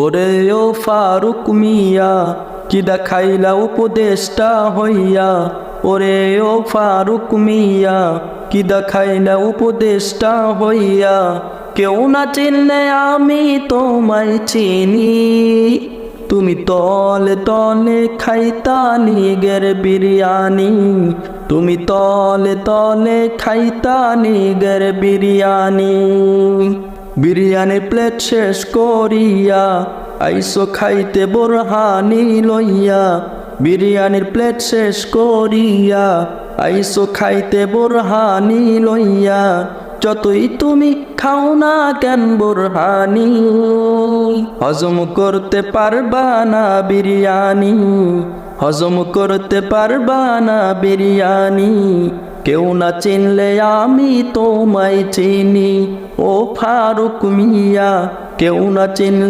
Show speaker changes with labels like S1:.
S1: ওরে ও ফারুক মিয়া কি দেখাইলা উপদেষ্টা হইয়া, ওরে ও ফারুক মিয়া কি দেখাইলা উপদেষ্টা হইয়া, কেউ না চিনলে আমি তোমায় চিনি, তুমি তলে তলে খাইতা নিগের বিরিয়ানি, তুমি তলে তলে খাইতা নিগের বিরিয়ানি। বিরিয়ানি প্লেট শেষ করিয়া আইসো খাইতে বোরহানি লইয়া, বিরিয়ানির প্লেট শেষ করিয়া আইসো খাইতে বোরহানি লইয়া, যতই তুমি খাও না কেন বোরহানি, হজম করতে পারবা না বিরিয়ানি, হজম করতে পারবা না বিরিয়ানি, কেউ না চিনলে আমি তোমায় চিনি, ও ফারুক মিয়া কেউ না চিনলে